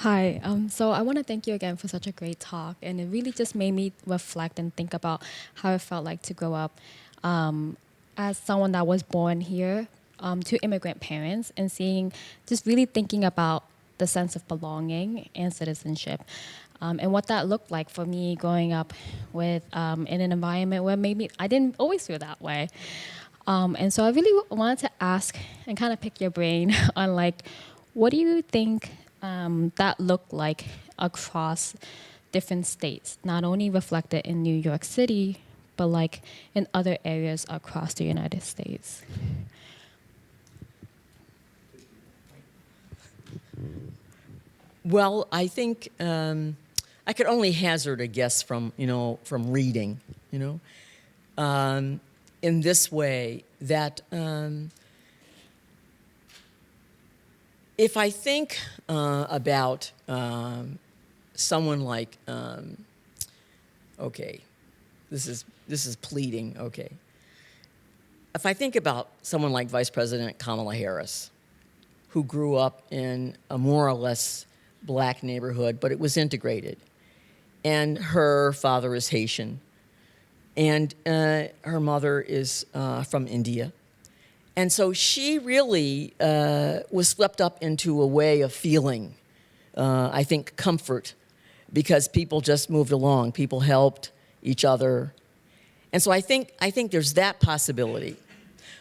Hi. So I want to thank you again for such a great talk, and it really just made me reflect and think about how it felt like to grow up as someone that was born here to immigrant parents, and seeing, just really thinking about the sense of belonging and citizenship, and what that looked like for me growing up with in an environment where maybe I didn't always feel that way. And so I really wanted to ask and kind of pick your brain on like, what do you think that looked like across different states, not only reflected in New York City, but like in other areas across the United States? Well, I think I could only hazard a guess from from reading, you in this way that if I think about someone like okay, this is pleading. Okay, if I think about someone like Vice President Kamala Harris, who grew up in a more or less black neighborhood, but it was integrated. And her father is Haitian, and her mother is from India. And so she really was swept up into a way of feeling, I think, comfort, because people just moved along. People helped each other. And so I think there's that possibility.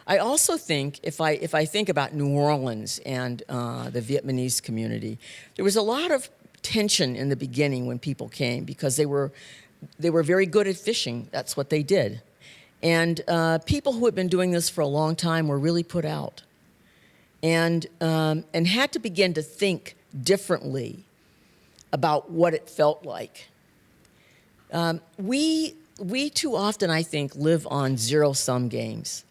I also think if I think about New Orleans and the Vietnamese community, there was a lot of tension in the beginning when people came because they were very good at fishing. That's what they did, and people who had been doing this for a long time were really put out, and had to begin to think differently about what it felt like. We too often, I think, live on zero-sum games.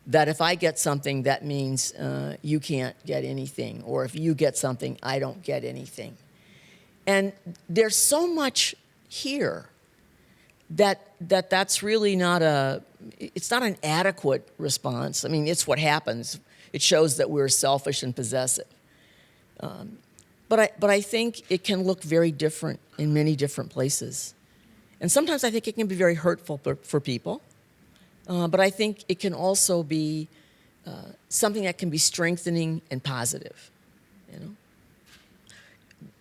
That if I get something, that means you can't get anything, or if you get something, I don't get anything. And there's so much here that's really it's not an adequate response. I mean, it's what happens. It shows that we're selfish and possessive. But I think it can look very different in many different places. And sometimes I think it can be very hurtful for people. But I think it can also be something that can be strengthening and positive. You know,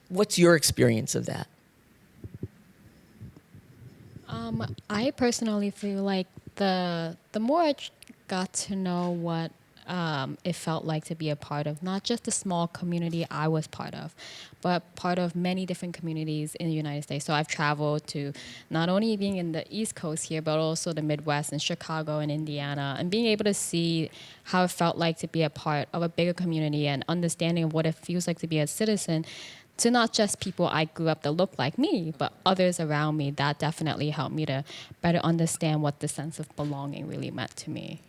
what's your experience of that? I personally feel like the more got to know what it felt like to be a part of not just the small community I was part of, but part of many different communities in the United States. So I've traveled to not only being in the East Coast here, but also the Midwest and Chicago and Indiana, and being able to see how it felt like to be a part of a bigger community and understanding of what it feels like to be a citizen to not just people I grew up that look like me, but others around me. That definitely helped me to better understand what the sense of belonging really meant to me.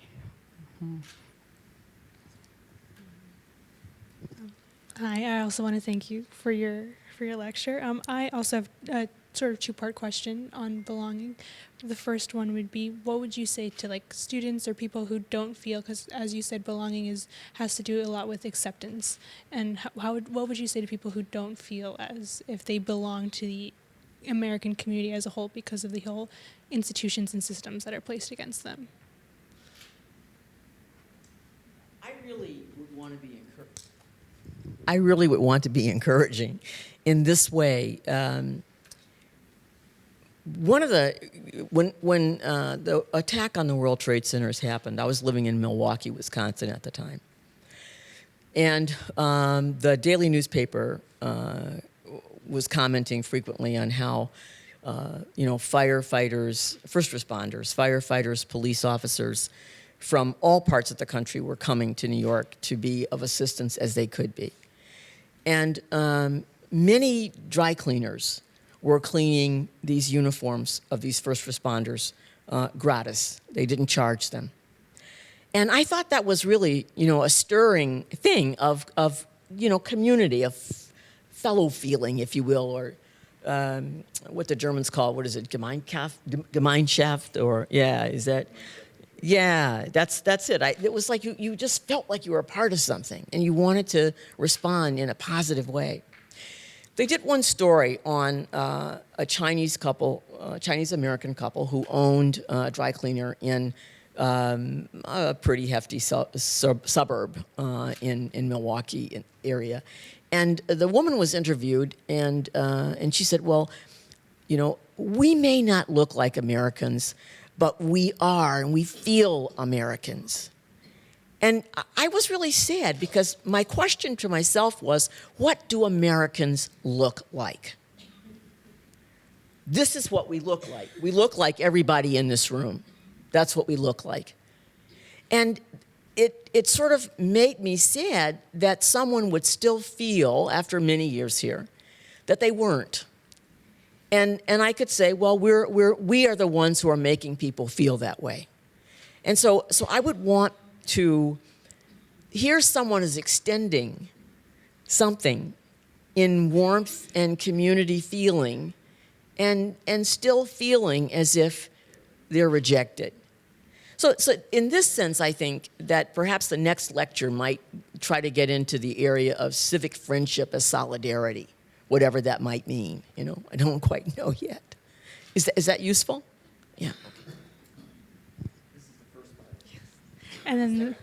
Hi, I also want to thank you for your lecture. I also have a sort of two-part question on belonging. The first one would be, what would you say to like students or people who don't feel, because as you said, belonging has to do a lot with acceptance, and what would you say to people who don't feel as if they belong to the American community as a whole because of the whole institutions and systems that are placed against them? I really would want to be encouraged. I really would want to be encouraging in this way. One of when the attack on the World Trade Centers happened, I was living in Milwaukee, Wisconsin at the time, and the daily newspaper was commenting frequently on how firefighters, first responders, firefighters, police officers from all parts of the country were coming to New York to be of assistance as they could be. And many dry cleaners were cleaning these uniforms of these first responders gratis. They didn't charge them. And I thought that was really, a stirring thing of community, of fellow feeling, if you will, or what the Germans call, what is it, Gemeinschaft, or, yeah, is that? Yeah, that's it. It was like you just felt like you were a part of something, and you wanted to respond in a positive way. They did one story on a Chinese couple, Chinese-American couple who owned a dry cleaner in a pretty hefty suburb in Milwaukee area. And the woman was interviewed, and she said, well, you know, we may not look like Americans, but we are, and we feel Americans. And I was really sad because my question to myself was, what do Americans look like? This is what we look like. We look like everybody in this room. That's what we look like. And it sort of made me sad that someone would still feel, after many years here, that they weren't. And I could say, well, we are the ones who are making people feel that way. And so I would want to hear someone is extending something in warmth and community feeling and still feeling as if they're rejected. So in this sense, I think that perhaps the next lecture might try to get into the area of civic friendship as solidarity, whatever that might mean. You know, I don't quite know yet. Is that useful? Yeah. And then,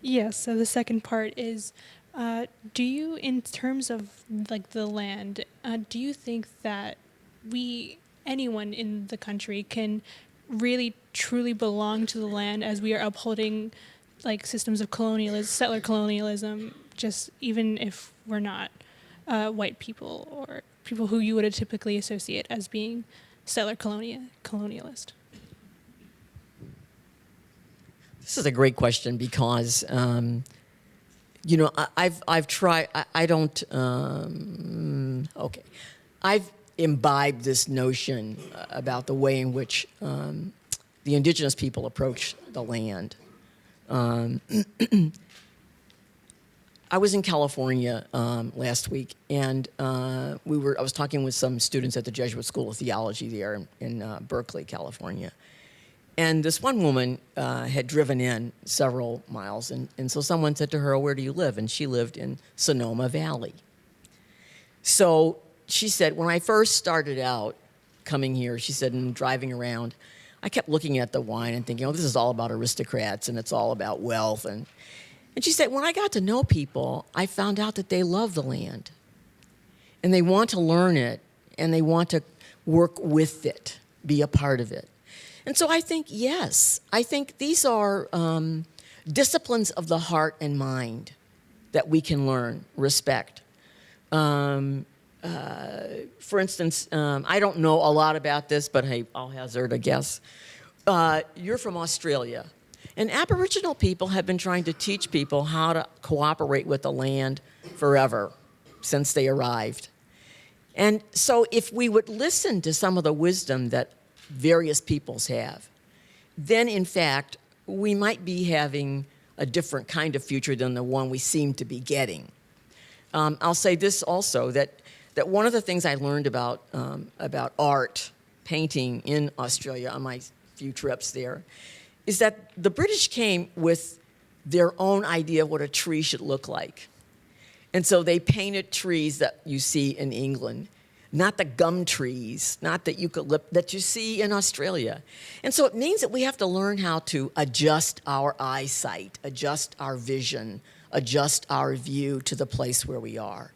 yes, so the second part is, do you, in terms of like the land, do you think that anyone in the country can really truly belong to the land as we are upholding like systems of colonialism, settler colonialism, just even if we're not white people or people who you would typically associate as being settler colonialist? This is a great question because, you know, I've tried. I don't. Okay, I've imbibed this notion about the way in which the indigenous people approach the land. I was in California last week, and I was talking with some students at the Jesuit School of Theology there in Berkeley, California. And this one woman had driven in several miles, and so someone said to her, "Where do you live?" And she lived in Sonoma Valley. So she said, when I first started out coming here, she said, and driving around, I kept looking at the wine and thinking, oh, this is all about aristocrats, and it's all about wealth. And she said, when I got to know people, I found out that they love the land, and they want to learn it, and they want to work with it, be a part of it. And so I think, yes, I think these are disciplines of the heart and mind that we can learn, respect. For instance, I don't know a lot about this, but hey, I'll hazard a guess. You're from Australia, and Aboriginal people have been trying to teach people how to cooperate with the land forever, since they arrived. And so if we would listen to some of the wisdom that various peoples have, then in fact, we might be having a different kind of future than the one we seem to be getting. I'll say this also, that one of the things I learned about art, painting in Australia on my few trips there, is that the British came with their own idea of what a tree should look like. And so they painted trees that you see in England, not the gum trees, not the eucalypt that you see in Australia. And so it means that we have to learn how to adjust our eyesight, adjust our vision, adjust our view to the place where we are.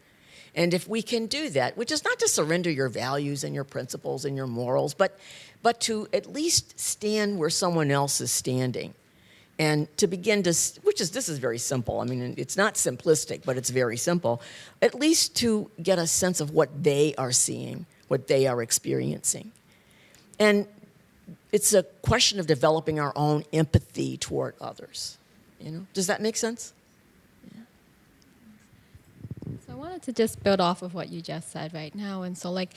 And if we can do that, which is not to surrender your values and your principles and your morals, but to at least stand where someone else is standing. And to begin to, this is very simple. I mean, it's not simplistic, but it's very simple. At least to get a sense of what they are seeing, what they are experiencing. And it's a question of developing our own empathy toward others. You know, does that make sense? Yeah. So I wanted to just build off of what you just said right now. And so like,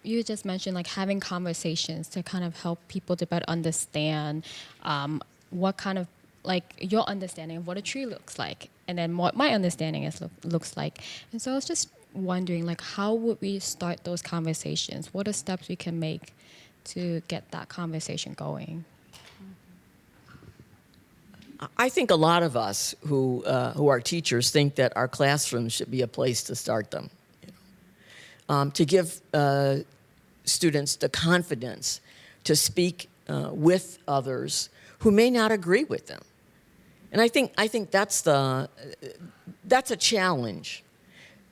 you just mentioned like having conversations to kind of help people to better understand what kind of, like, your understanding of what a tree looks like, and then what my understanding looks like. And so I was just wondering, like, how would we start those conversations? What are steps we can make to get that conversation going? I think a lot of us who are teachers think that our classrooms should be a place to start them. You to give students the confidence to speak with others who may not agree with them. And I think that's a challenge.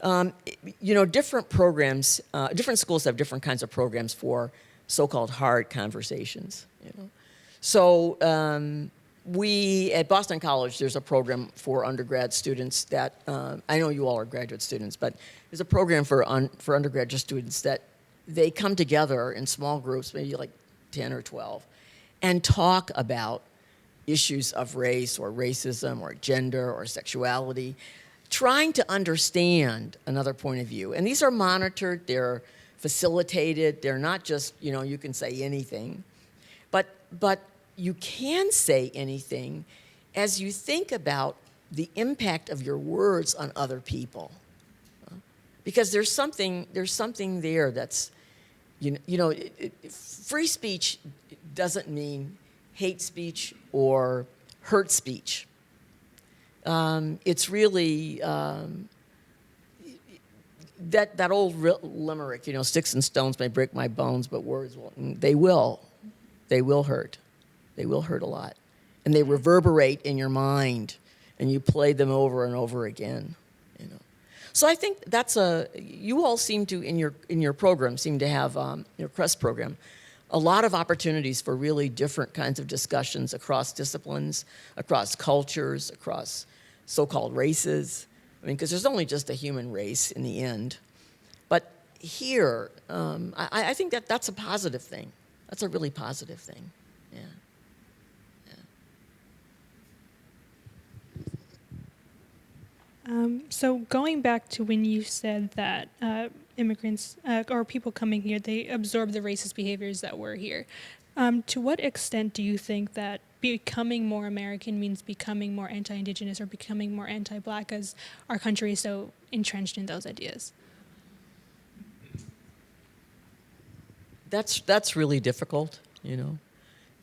Different programs, different schools have different kinds of programs for so-called hard conversations. So we at Boston College, there's a program for undergrad students that I know you all are graduate students, but there's a program for undergraduate students that they come together in small groups, maybe like 10 or 12, and talk about issues of race or racism or gender or sexuality, trying to understand another point of view. And these are monitored, they're facilitated, they're not just, you can say anything, but you can say anything as you think about the impact of your words on other people. Because there's something there that's, free speech doesn't mean hate speech or hurt speech. It's really that old limerick, sticks and stones may break my bones, but words won't. They will hurt. They will hurt a lot. And they reverberate in your mind, and you play them over and over again. So I think you all seem to, in your program, seem to have, your CREST program, a lot of opportunities for really different kinds of discussions across disciplines, across cultures, across so-called races. Because there's only just a human race in the end. But here, I think that's a positive thing. That's a really positive thing. Yeah. So going back to when you said that immigrants or people coming here, they absorb the racist behaviors that were here. To what extent do you think that becoming more American means becoming more anti-Indigenous or becoming more anti-Black, as our country is so entrenched in those ideas? That's really difficult,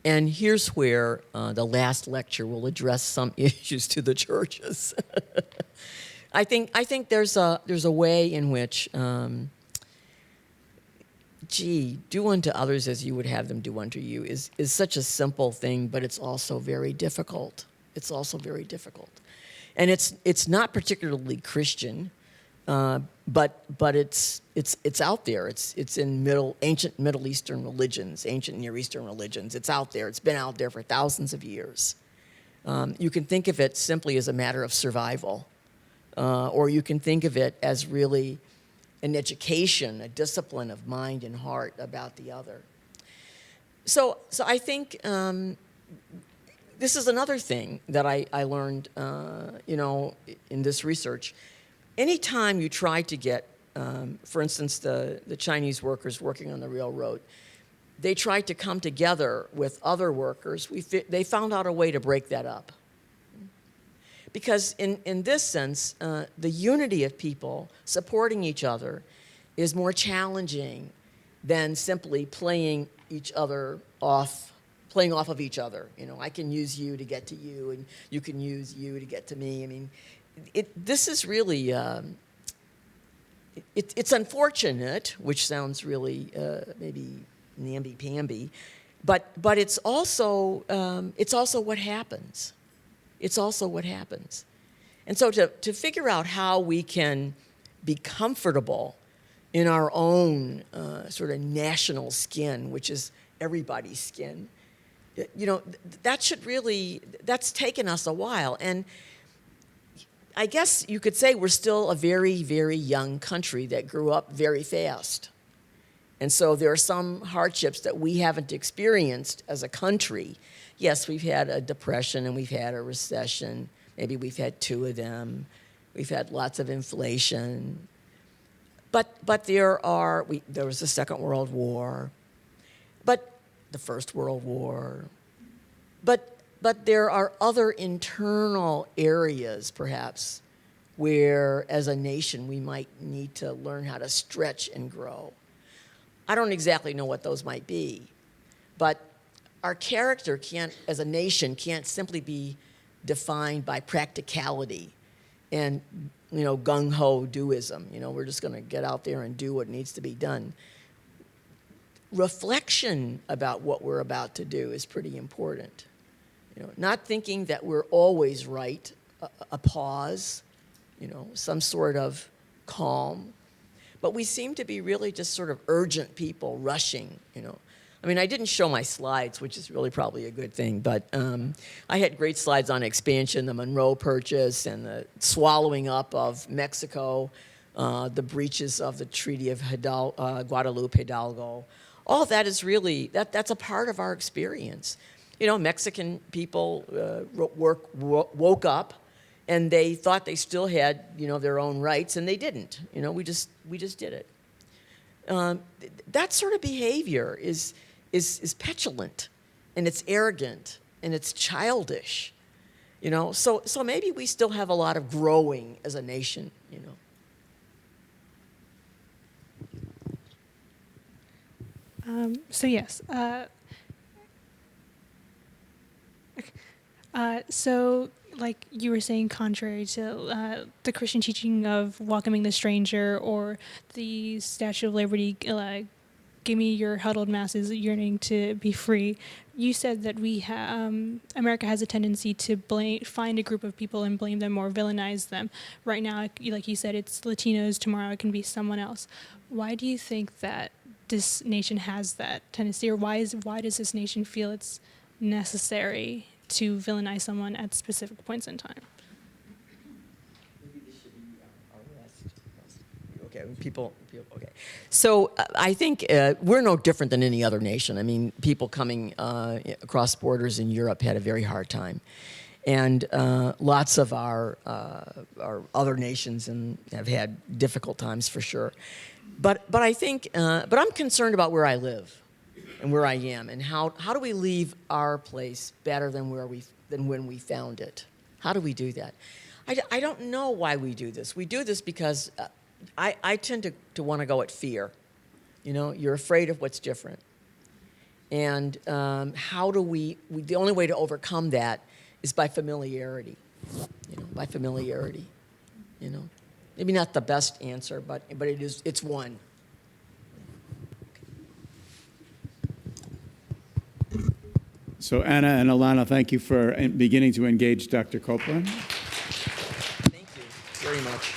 And here's where the last lecture will address some issues to the churches. I think there's a way in which, do unto others as you would have them do unto you is such a simple thing, but it's also very difficult. It's also very difficult, and it's not particularly Christian, but it's out there. It's in ancient Middle Eastern religions, ancient Near Eastern religions. It's out there. It's been out there for thousands of years. You can think of it simply as a matter of survival, or you can think of it as really an education, a discipline of mind and heart about the other. So I think this is another thing that I learned, in this research. Anytime you try to get, for instance, the Chinese workers working on the railroad, they tried to come together with other workers. They found out a way to break that up. Because in this sense, the unity of people supporting each other is more challenging than simply playing off of each other. I can use you to get to you, and you can use you to get to me. This is really, it's unfortunate, which sounds really maybe namby-pamby, but it's also what happens. It's also what happens. And so to figure out how we can be comfortable in our own sort of national skin, which is everybody's skin, that's taken us a while. And I guess you could say we're still a very, very young country that grew up very fast. And so there are some hardships that we haven't experienced as a country. Yes, we've had a depression and we've had a recession. Maybe we've had two of them. We've had lots of inflation. But there was the Second World War, but the First World War. But there are other internal areas, perhaps, where as a nation we might need to learn how to stretch and grow. I don't exactly know what those might be, but our character as a nation, can't simply be defined by practicality and gung-ho doism. We're just going to get out there and do what needs to be done. Reflection about what we're about to do is pretty important. Not thinking that we're always right, a pause, some sort of calm. But we seem to be really just sort of urgent people, rushing, I didn't show my slides, which is really probably a good thing, but I had great slides on expansion, the Monroe Purchase, and the swallowing up of Mexico, the breaches of the Treaty of Guadalupe Hidalgo. All that is really, that's a part of our experience. Mexican people woke up, and they thought they still had, their own rights, and they didn't. We just did it. That sort of behavior is petulant, and it's arrogant, and it's childish. So maybe we still have a lot of growing as a nation. So yes. So like you were saying, contrary to the Christian teaching of welcoming the stranger or the Statue of Liberty, give me your huddled masses yearning to be free, you said that America has a tendency to find a group of people and blame them or villainize them. Right now, like you said, it's Latinos. Tomorrow it can be someone else. Why do you think that this nation has that tendency, or why does this nation feel it's necessary to villainize someone at specific points in time? Maybe this should be our last. Okay, people. Okay, so I think we're no different than any other nation. People coming across borders in Europe had a very hard time, and lots of our other nations have had difficult times for sure. But I think, but I'm concerned about where I live and where I am, and how do we leave our place better than when we found it? How do we do that? I don't know why we do this. We do this because I tend to want to go at fear. You're afraid of what's different, and how do we? The only way to overcome that is by familiarity. By familiarity. Maybe not the best answer, but it's one. So Anna and Alana, thank you for beginning to engage Dr. Copeland. Thank you very much.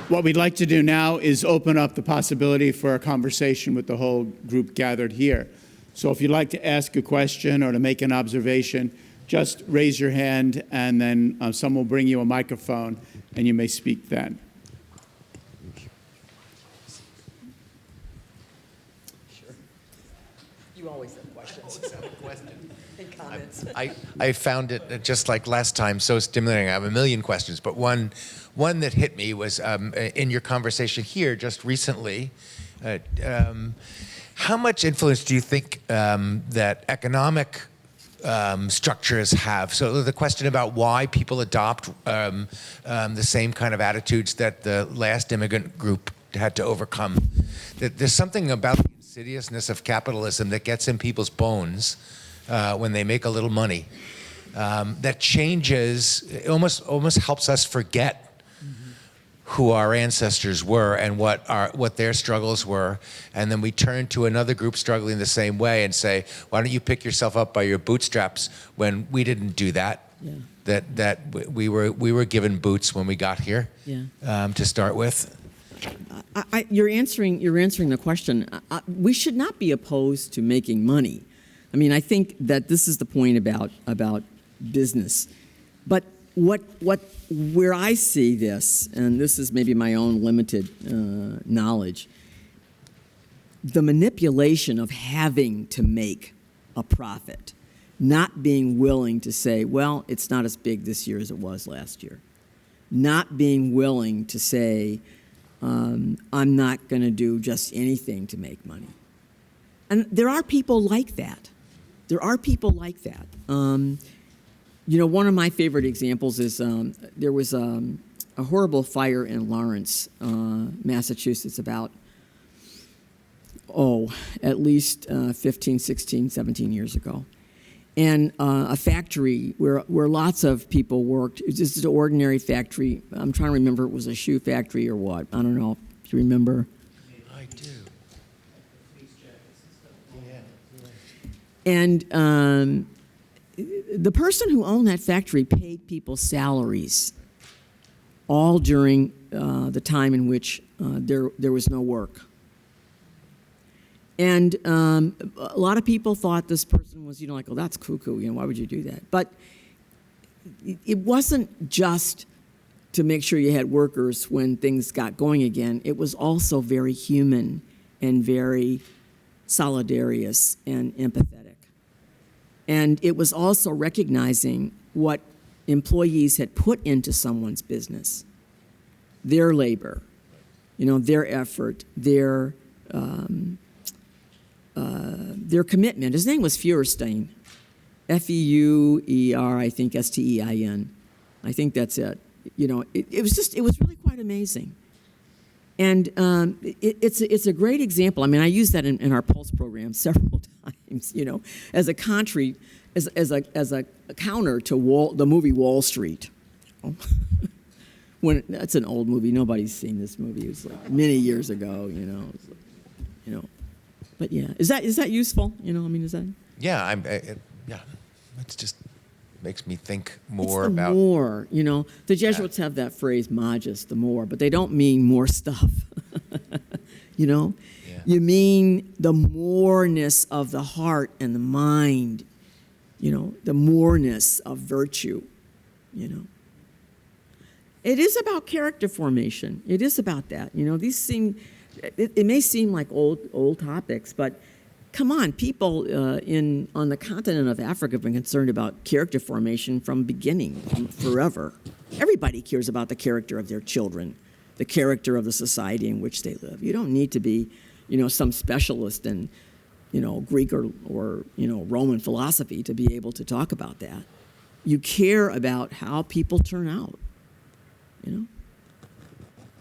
What we'd like to do now is open up the possibility for a conversation with the whole group gathered here. So if you'd like to ask a question or to make an observation, just raise your hand, and then someone will bring you a microphone, and you may speak then. Sure. You always have questions. And comments. I found it, just like last time, so stimulating. I have a million questions, but one that hit me was in your conversation here just recently. How much influence do you think that economic structures have? So the question about why people adopt the same kind of attitudes that the last immigrant group had to overcome. There's something about the insidiousness of capitalism that gets in people's bones when they make a little money that changes, it almost helps us forget who our ancestors were and what their struggles were, and then we turn to another group struggling the same way and say, why don't you pick yourself up by your bootstraps, when we didn't do that. Yeah. That we were given boots when we got here. Yeah. To start with. You're answering the question. We should not be opposed to making money. I think that this is the point about business, but where I see this, and this is maybe my own limited knowledge, the manipulation of having to make a profit, not being willing to say, well, it's not as big this year as it was last year, not being willing to say, I'm not going to do just anything to make money. And there are people like that. One of my favorite examples is there was a horrible fire in Lawrence, Massachusetts, about, at least 15, 16, 17 years ago. and a factory where lots of people worked. It was just an ordinary factory. I'm trying to remember if it was a shoe factory or what. I don't know if you remember. I do. And the person who owned that factory paid people salaries all during the time in which there was no work. And a lot of people thought this person was, like, oh, that's cuckoo, why would you do that? But it wasn't just to make sure you had workers when things got going again. It was also very human and very solidarious and empathetic. And it was also recognizing what employees had put into someone's business, their labor, their effort, their commitment. His name was Feuerstein, F-E-U-E-R, I think, S-T-E-I-N. I think that's it. It was really quite amazing. And it's a great example. I mean, I use that in our Pulse program several times, as a country, as a counter to the movie Wall Street. That's an old movie. Nobody's seen this movie. It was like many years ago, But yeah, is that useful? Is that? Yeah, yeah. It's just makes me think more it's the about more. The Jesuits have that phrase "magis," the more, but they don't mean more stuff. Yeah. You mean the moreness of the heart and the mind. The moreness of virtue. It is about character formation. It is about that. These seem. It may seem like old topics, but come on, people on the continent of Africa have been concerned about character formation from beginning, forever. Everybody cares about the character of their children, the character of the society in which they live. You don't need to be, some specialist in, Greek or Roman philosophy to be able to talk about that. You care about how people turn out.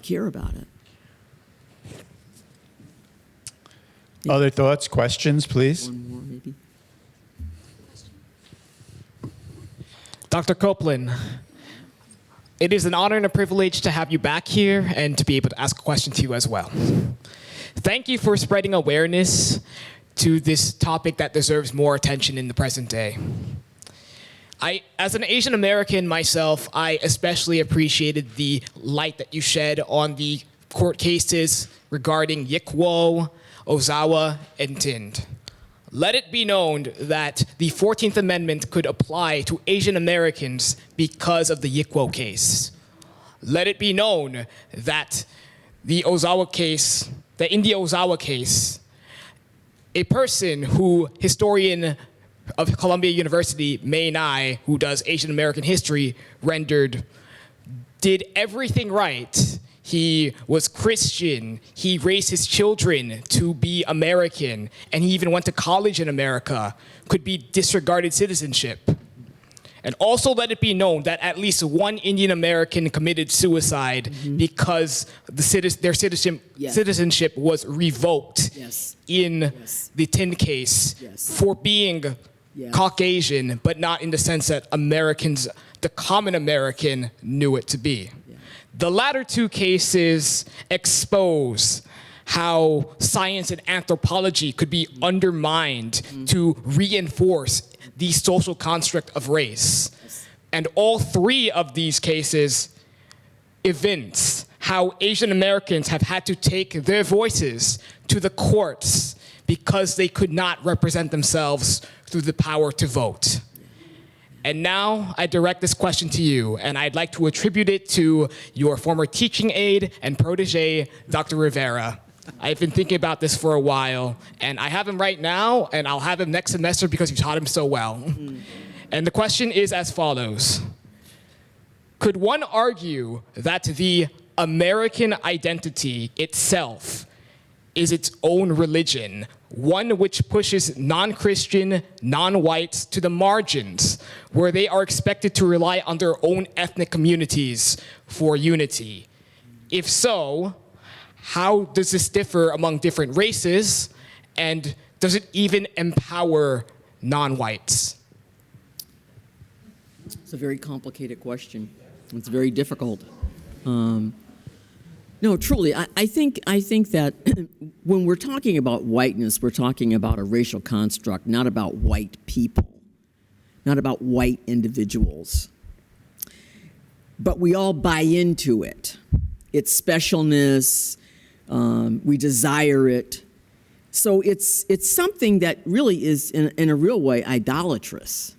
Care about it. Other thoughts, questions, please? One more, maybe. Dr. Copeland, it is an honor and a privilege to have you back here and to be able to ask a question to you as well. Thank you for spreading awareness to this topic that deserves more attention in the present day. As an Asian American myself, I especially appreciated the light that you shed on the court cases regarding Yikwo, Ozawa, and Tind. Let it be known that the 14th Amendment could apply to Asian Americans because of the Yikwo case. Let it be known that in the Ozawa case, a person historian of Columbia University, May Nai, who does Asian American history, did everything right. He was Christian, he raised his children to be American, and he even went to college in America, could be disregarded citizenship. And also let it be known that at least one Indian American committed suicide because their citizenship was revoked in the Tind case for being Caucasian, but not in the sense that Americans, the common American, knew it to be. The latter two cases expose how science and anthropology could be undermined to reinforce the social construct of race. And all three of these cases evince how Asian Americans have had to take their voices to the courts because they could not represent themselves through the power to vote. And now I direct this question to you, and I'd like to attribute it to your former teaching aide and protege, Dr. Rivera. I've been thinking about this for a while, and I have him right now, and I'll have him next semester because you taught him so well. And the question is as follows. Could one argue that the American identity itself is its own religion, one which pushes non-Christian, non-whites to the margins, where they are expected to rely on their own ethnic communities for unity? If so, how does this differ among different races, and does it even empower non-whites? It's a very complicated question. It's very difficult. No, truly, I think that when we're talking about whiteness, we're talking about a racial construct, not about white people, not about white individuals. But we all buy into it. Its specialness, we desire it. So it's something that really is, in a real way, idolatrous.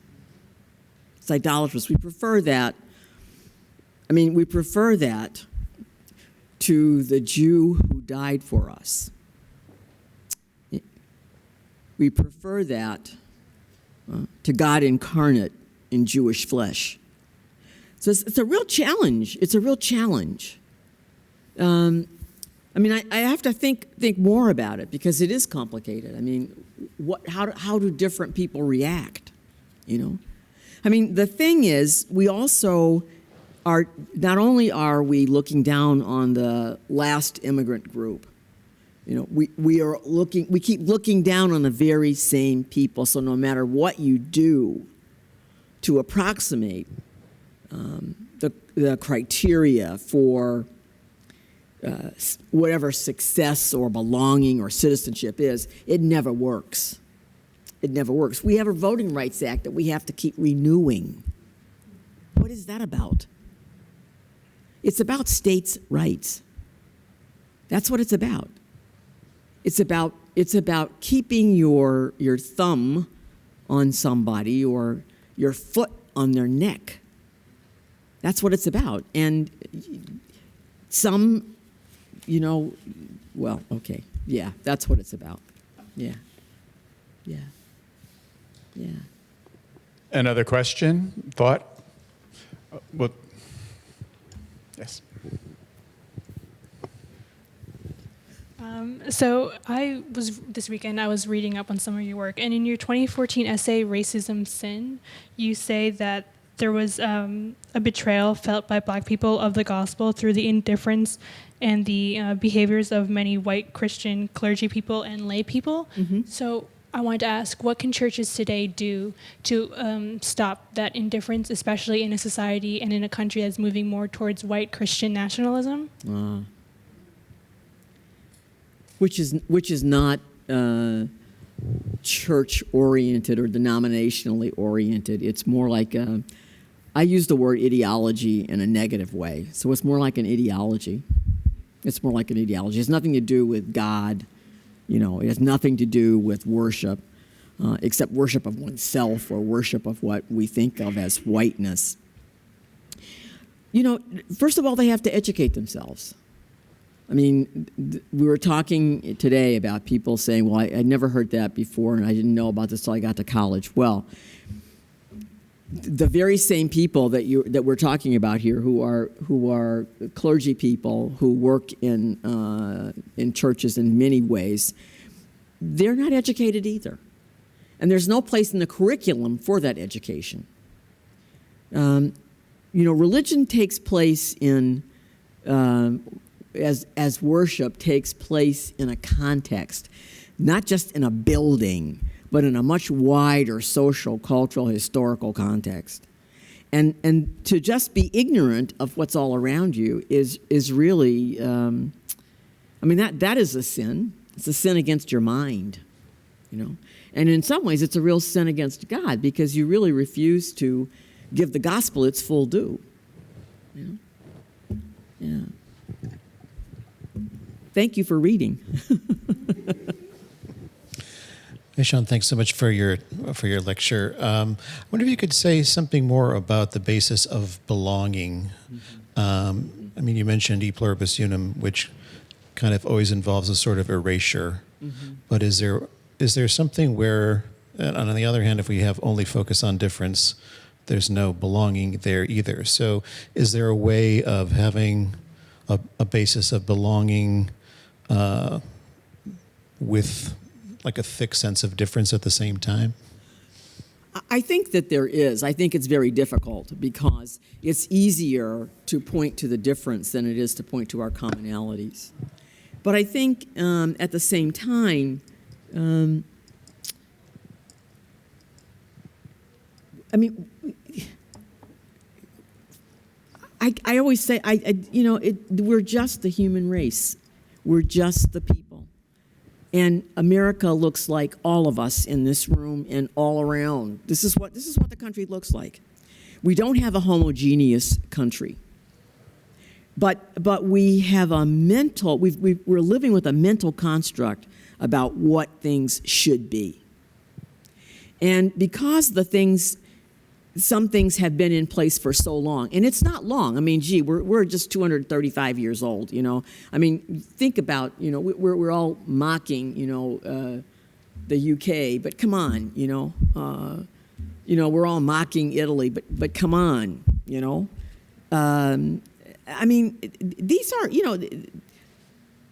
It's idolatrous. We prefer that. I mean, we prefer that to the Jew who died for us. We prefer that to God incarnate in Jewish flesh. So it's a real challenge. It's a real challenge. I mean, I have to think more about it because it is complicated. I mean, how do different people react? You know, I mean, the thing is, we also are not only are we looking down on the last immigrant group. You know, we keep looking down on the very same people. So no matter what you do to approximate the criteria for whatever success or belonging or citizenship is, it never works. It never works. We have a Voting Rights Act that we have to keep renewing. What is that about? It's about states' rights. That's what it's about. It's about keeping your thumb on somebody or your foot on their neck. That's what it's about. And some, you know, well, okay, yeah, that's what it's about. Yeah, yeah, yeah. Another question, thought? Well, yes. So this weekend I was reading up on some of your work, and in your 2014 essay, Racism Sin, you say that there was a betrayal felt by Black people of the gospel through the indifference and the behaviors of many white Christian clergy people and lay people. Mm-hmm. So I wanted to ask, what can churches today do to stop that indifference, especially in a society and in a country that's moving more towards white Christian nationalism? Which is not church-oriented or denominationally oriented. It's more like I use the word ideology in a negative way. So it's more like an ideology. It's more like an ideology. It has nothing to do with God. You know, it has nothing to do with worship, except worship of oneself or worship of what we think of as whiteness. You know, first of all, they have to educate themselves. I mean, we were talking today about people saying, well, I'd never heard that before, and I didn't know about this until I got to college. Well, the very same people that we're talking about here, who are clergy people who work in churches in many ways, they're not educated either, and there's no place in the curriculum for that education. You know, religion takes place in as worship takes place in a context, not just in a building, but in a much wider social, cultural, historical context. And to just be ignorant of what's all around you is really, I mean, that is a sin. It's a sin against your mind, you know. And in some ways, it's a real sin against God because you really refuse to give the gospel its full due, you know. Yeah. Thank you for reading. Hey, Sean, thanks so much for your lecture. I wonder if you could say something more about the basis of belonging. I mean, you mentioned e pluribus unum, which kind of always involves a sort of erasure. Mm-hmm. But is there something where, and on the other hand, if we have only focus on difference, there's no belonging there either. So is there a way of having a basis of belonging with like a thick sense of difference at the same time? I think that there is. I think it's very difficult because it's easier to point to the difference than it is to point to our commonalities. But I think at the same time, I mean, I always say, we're just the human race. We're just the people. And America looks like all of us in this room and all around. This is what the country looks like. We don't have a homogeneous country. But we have a mental, we're living with a mental construct about what things should be. And because some things have been in place for so long, and it's not long. I mean, gee, we're just 235 years old, I mean, think about, we're all mocking, the UK, but come on, we're all mocking Italy, but come on, I mean, these are,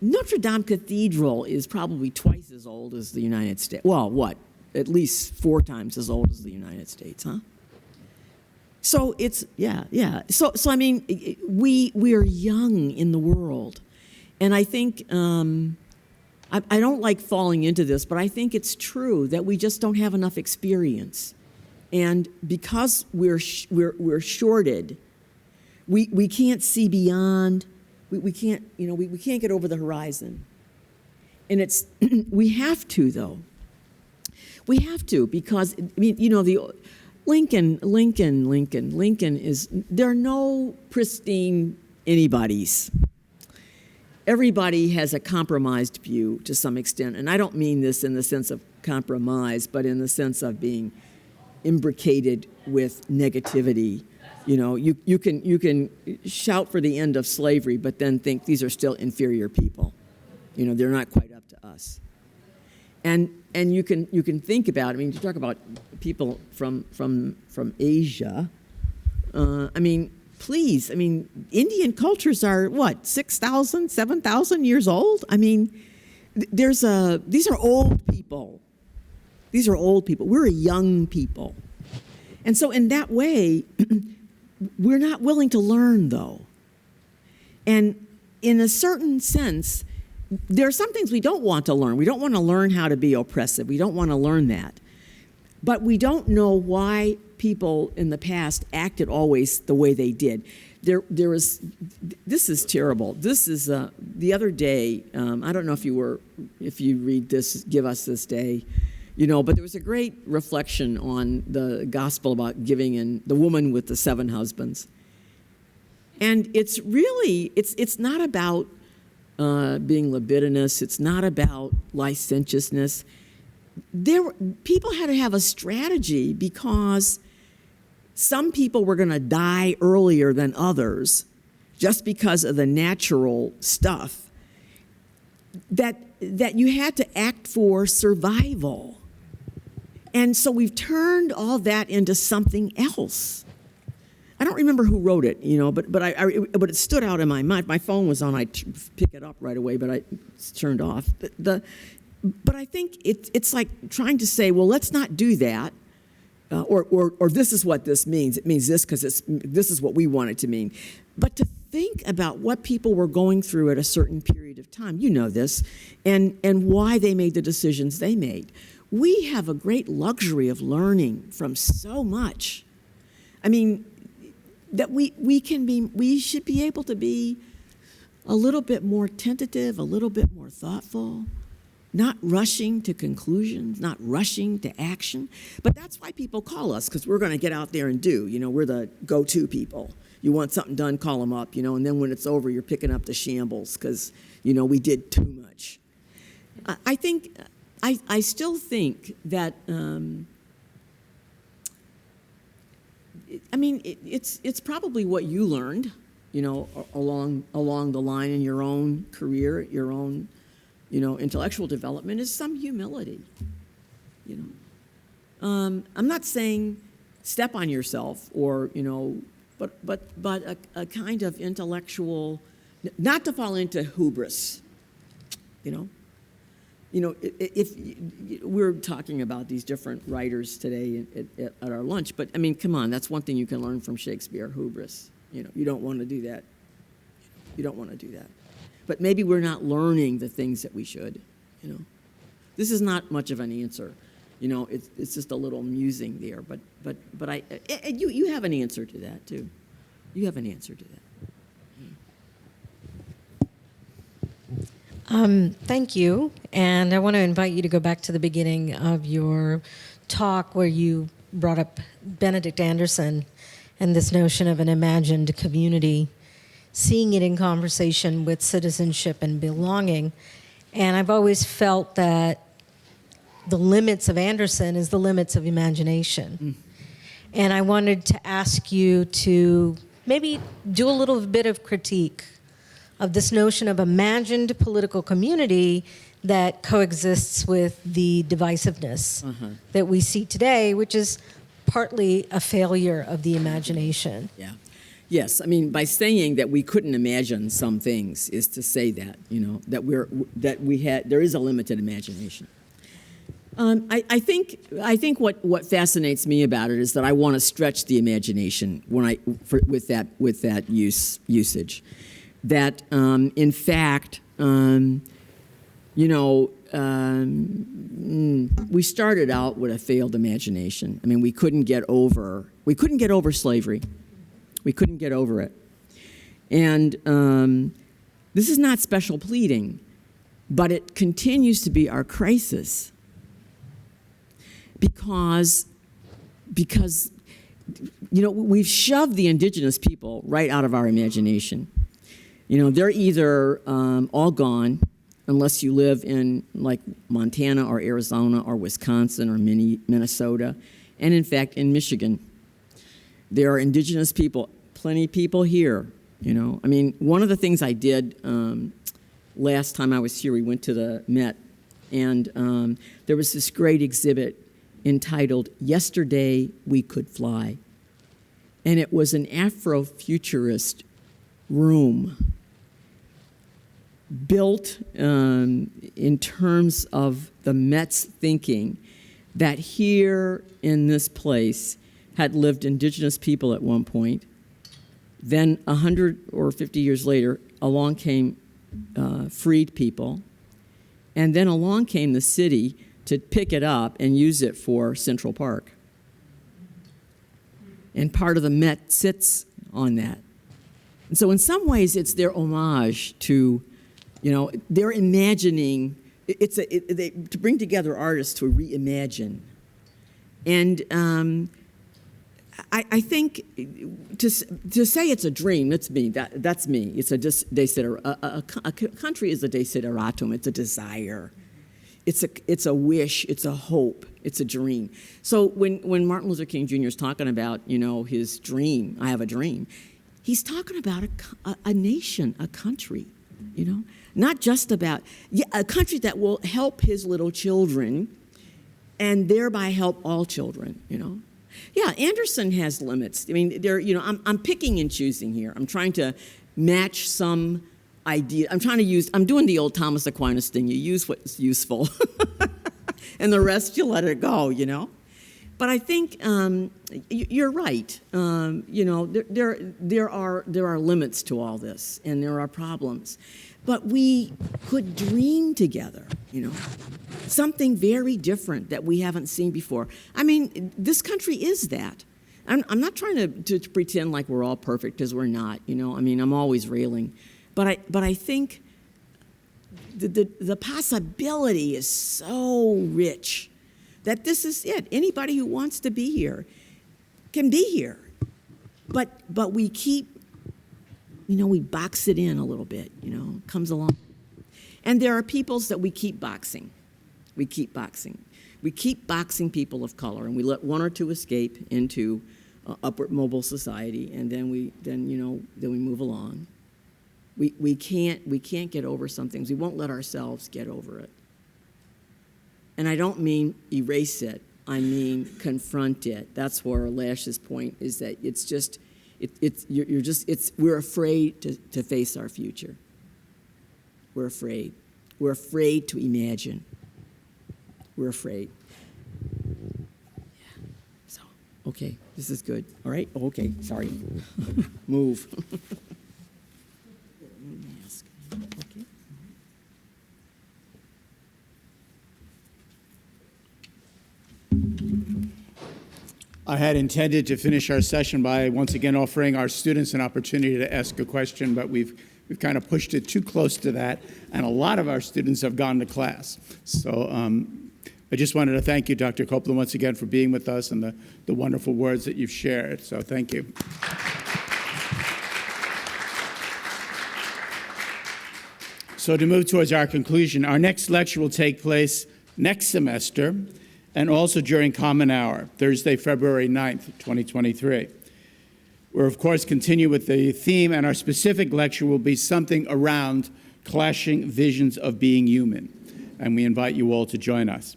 Notre Dame Cathedral is probably twice as old as the United States. Well, what? At least 4 times as old as the United States, huh? So it's, yeah. So I mean, we are young in the world. And I think, I don't like falling into this, but I think it's true that we just don't have enough experience. And because we're shorted, we can't see beyond, we can't, we can't get over the horizon. And it's, we have to, though. We have to, because, I mean, the Lincoln is, there are no pristine anybody's. Everybody has a compromised view to some extent, and I don't mean this in the sense of compromise, but in the sense of being imbricated with negativity. You can shout for the end of slavery, but then think these are still inferior people. They're not quite up to us. And you can think about, I mean, you talk about people from Asia. I mean, please, I mean, Indian cultures are what, 6,000, 7,000 years old? I mean, these are old people. These are old people. We're a young people. And so in that way, we're not willing to learn, though. And in a certain sense, there are some things we don't want to learn. We don't want to learn how to be oppressive. We don't want to learn that. But we don't know why people in the past acted always the way they did. This is terrible. This is, the other day, I don't know if you read this, Give Us This Day, but there was a great reflection on the gospel about giving and the woman with the 7 husbands. And it's really, it's not about being libidinous. It's not about licentiousness. People had to have a strategy because some people were going to die earlier than others just because of the natural stuff that you had to act for survival. And so we've turned all that into something else. I don't remember who wrote it, but it stood out in my mind. My phone was on. I pick it up right away, but it's turned off. But I think it's like trying to say, well, let's not do that, or this is what this means. It means this because this is what we want it to mean. But to think about what people were going through at a certain period of time, this, and why they made the decisions they made. We have a great luxury of learning from so much. I mean, that we should be able to be a little bit more tentative, a little bit more thoughtful, not rushing to conclusions, not rushing to action. But that's why people call us, because we're going to get out there and do. We're the go-to people. You want something done, call them up, and then when it's over, you're picking up the shambles because, we did too much. I still think that, it's probably what you learned, along the line in your own career, your own, intellectual development is some humility, I'm not saying step on yourself or, but a kind of intellectual, not to fall into hubris, if we're talking about these different writers today at our lunch, but I mean, come on, that's one thing you can learn from Shakespeare, hubris. You don't want to do that. You don't want to do that. But maybe we're not learning the things that we should, This is not much of an answer. It's just a little musing there, but you have an answer to that too. You have an answer to that. Thank you. And I want to invite you to go back to the beginning of your talk where you brought up Benedict Anderson and this notion of an imagined community, seeing it in conversation with citizenship and belonging. And I've always felt that the limits of Anderson is the limits of imagination. And I wanted to ask you to maybe do a little bit of critique of this notion of imagined political community that coexists with the divisiveness that we see today, which is partly a failure of the imagination. Yeah. Yes, I mean, by saying that we couldn't imagine some things is to say that, there is a limited imagination. I think what fascinates me about it is that I want to stretch the imagination with that usage. That in fact, we started out with a failed imagination. I mean, we couldn't get over slavery. We couldn't get over it. And this is not special pleading, but it continues to be our crisis because we've shoved the indigenous people right out of our imagination. They're either all gone, unless you live in like Montana or Arizona or Wisconsin or Minnesota, and in fact in Michigan. There are indigenous people, plenty of people here, I mean, one of the things I did last time I was here, we went to the Met, and there was this great exhibit entitled "Yesterday We Could Fly." And it was an Afrofuturist room built in terms of the Met's thinking that here in this place had lived indigenous people at one point. Then 100 or 50 years later, along came freed people. And then along came the city to pick it up and use it for Central Park. And part of the Met sits on that. And so in some ways, it's their homage to, they're imagining, to bring together artists to reimagine. And I think to say it's a dream, that's me. That's me. It's a country is a desideratum. It's a desire. It's a wish. It's a hope. It's a dream. So when Martin Luther King Jr. is talking about his dream, I have a dream, he's talking about a nation, a country. Not just about a country that will help his little children, and thereby help all children. Yeah, Anderson has limits. I mean, I'm picking and choosing here. I'm trying to match some idea. I'm doing the old Thomas Aquinas thing. You use what's useful, and the rest you let it go. But I think you're right. There are limits to all this, and there are problems. But we could dream together, something very different that we haven't seen before. I mean, this country is that. I'm not trying to pretend like we're all perfect, because we're not. I mean, I'm always railing, but I think the possibility is so rich that this is it. Anybody who wants to be here can be here, but we keep. We box it in a little bit, comes along. And there are peoples that we keep boxing. We keep boxing people of color, and we let one or two escape into upward mobile society, and then we move along. We can't get over some things. We won't let ourselves get over it. And I don't mean erase it. I mean confront it. That's where Lash's point is, that it's just. We're afraid to face our future. We're afraid. We're afraid to imagine. We're afraid. Yeah. So, okay, this is good. All right? Okay, sorry. Move. Mask. Okay. I had intended to finish our session by once again offering our students an opportunity to ask a question, but we've kind of pushed it too close to that, and a lot of our students have gone to class. So I just wanted to thank you, Dr. Copeland, once again for being with us and the wonderful words that you've shared. So thank you. So to move towards our conclusion, our next lecture will take place next semester and also during Common Hour, Thursday, February 9th, 2023. We'll, of course, continue with the theme, and our specific lecture will be something around clashing visions of being human, and we invite you all to join us.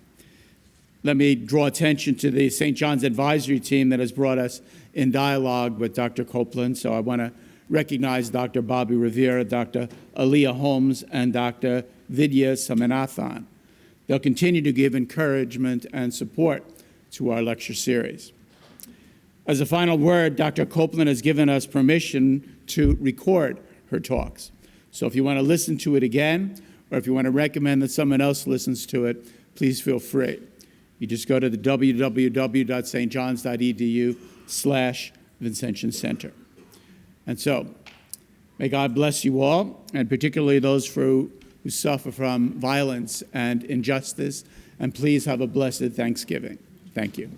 Let me draw attention to the St. John's advisory team that has brought us in dialogue with Dr. Copeland. So I want to recognize Dr. Bobby Rivera, Dr. Aaliyah Holmes, and Dr. Vidya Samanathan. They'll continue to give encouragement and support to our lecture series. As a final word, Dr. Copeland has given us permission to record her talks. So if you want to listen to it again, or if you want to recommend that someone else listens to it, please feel free. You just go to the www.stjohns.edu/Vincentian Center. And so, may God bless you all, and particularly those who suffer from violence and injustice, and please have a blessed Thanksgiving. Thank you.